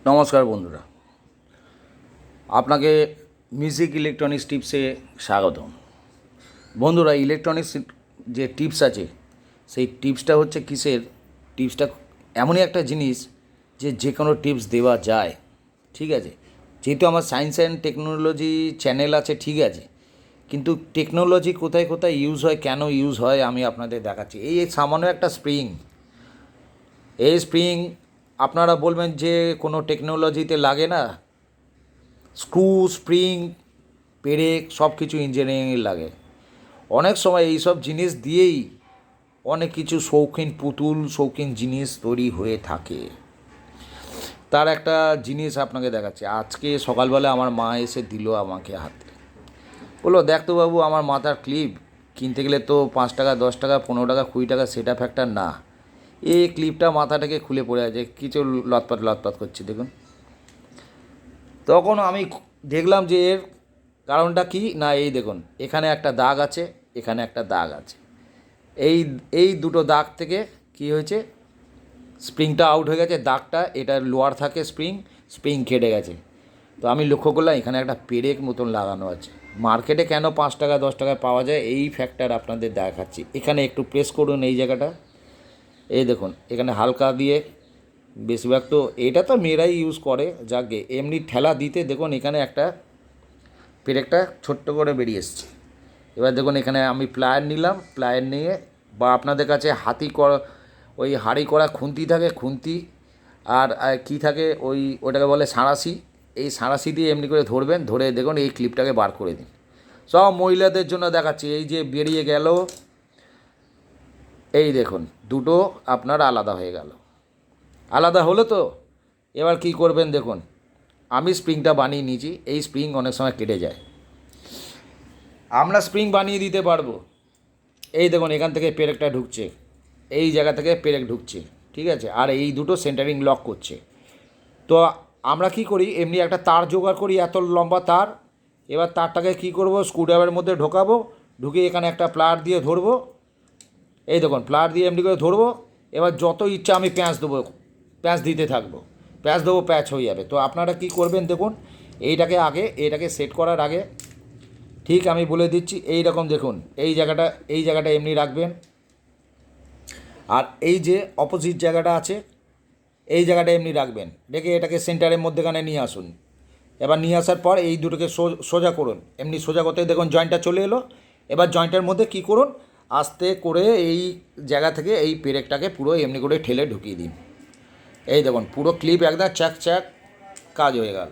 নমস্কার বন্ধুরা, আপনাকে মিউজিক ইলেকট্রনিক্স টিপসে স্বাগতম। বন্ধুরা, ইলেকট্রনিক্স যে টিপস আছে সেই টিপসটা হচ্ছে কিসের টিপসটা? এমনই একটা জিনিস যে কোনো টিপস দেওয়া যায়, ঠিক আছে। যেহেতু আমার সায়েন্স অ্যান্ড টেকনোলজি চ্যানেল আছে, ঠিক আছে, কিন্তু টেকনোলজি কোথায় কোথায় ইউজ হয়, কেন ইউজ হয় আমি আপনাদের দেখাচ্ছি। এই সামান্য একটা স্প্রিং, এই স্প্রিং আপনারা বলবেন যে কোনো টেকনোলজিতে লাগে না, স্ক্রু, স্প্রিং, পেরেক সব কিছু ইঞ্জিনিয়ারিংয়ে লাগে। অনেক সময় এই সব জিনিস দিয়েই অনেক কিছু শৌখিন পুতুল, শৌখিন জিনিস তৈরি হয়ে থাকে। তার একটা জিনিস আপনাকে দেখাচ্ছি। আজকে সকালবেলা আমার মা এসে দিল আমাকে হাতে, বললো, দেখ তো বাবু, আমার মাথার ক্লিপ কিনতে গেলে তো 5 টাকা, 10 টাকা, 15 টাকা, 20 টাকা, সেটা ফ্যাক্টর না। এই ক্লিপটা মাথাটাকে খুলে পড়ে আছে, কিছু লতপাত লতপাত করছে, দেখুন। তখন আমি দেখলাম যে এর কারণটা কি না, এই দেখুন, এখানে একটা দাগ আছে, এখানে একটা দাগ আছে। এই এই দুটো দাগ থেকে কি হয়েছে, স্প্রিংটা আউট হয়ে গেছে। দাগটা, এটা লোয়ার থাকে স্প্রিং, স্প্রিং কেটে গেছে। তো আমি লক্ষ্য করলাম এখানে একটা পেরেক মতন লাগানো আছে। মার্কেটে কেন 5 টাকা 10 টাকায় পাওয়া যায়, এই ফ্যাক্টর আপনাদের দেখাচ্ছি। এখানে একটু প্রেস করুন এই জায়গাটা, এই দেখুন, এখানে হালকা দিয়ে, বেশিরভাগ তো এটা তো মেয়েরাই ইউজ করে, যাকে এমনি ঠেলা দিতে দেখুন এখানে একটা পেরেকটা ছোট্ট করে বেরিয়ে এসছে। এবার দেখুন এখানে আমি প্লায়ার নিলাম, প্লায়ার নিয়ে, বা আপনাদের কাছে হাতি করা, ওই হাঁড়ি করা খুন্তি থাকে, খুন্তি, আর কী থাকে, ওটাকে বলে সাঁড়াশি। এই সাঁড়াশি দিয়ে এমনি করে ধরবেন, ধরে দেখুন এই ক্লিপটাকে বার করে দিন। সব মহিলাদের জন্য দেখাচ্ছি। এই যে বেরিয়ে গেল, এই দেখুন দুটো আপনার আলাদা হয়ে গেল। আলাদা হলো তো, এবার কি করবেন দেখুন, আমি স্প্রিংটা বানিয়ে নিয়েছি। এই স্প্রিং অনেক সময় কেটে যায়, আমরা স্প্রিং বানিয়ে দিতে পারবো। এই দেখুন এখান থেকে পেরেকটা ঢুকছে, এই জায়গা থেকে পেরেক ঢুকছে, ঠিক আছে, আর এই দুটো সেন্টারিং লক করছে। তো আমরা কি করি, এমনি একটা তার জোগাড় করি, এত লম্বা তার। এবার তারটাকে কি করব, স্ক্রুড্রাইভারের মধ্যে ঢোকাবো, ঢুকে এখানে একটা প্লায়ার দিয়ে ধরবো। এই দেখুন প্লায়ার দিয়ে এমনি করে ধরবো। এবার যত ইচ্ছা আমি প্যাঁচ দেবো, প্যাঁচ দিতে থাকবো, প্যাঁচ দেবো, প্যাঁচ হয়ে যাবে। তো আপনারা কি করবেন দেখুন, এটাকে সেট করার আগে ঠিক আমি বলে দিচ্ছি, এই রকম দেখুন, এই জায়গাটা এমনি রাখবেন। আর এই যে অপোজিট জায়গাটা আছে, এই জায়গাটা এমনি রাখবেন, রেখে এটাকে সেন্টারের মধ্যেখানে নিয়ে আসুন। এবার নিয়ে আসার পর এই দুটোকে সোজা করুন, এমনি সোজা করতে দেখুন জয়েন্টটা চলে এলো। এবার জয়েন্টের মধ্যে কি করুন, আস্তে করে এই জায়গা থেকে এই পেরেকটাকে পুরো এমনি করে ঠেলে ঢুকিয়ে দিন। এই দেখুন পুরো ক্লিপ একদম চ্যাক চ্যাক কাজ হয়ে গেল।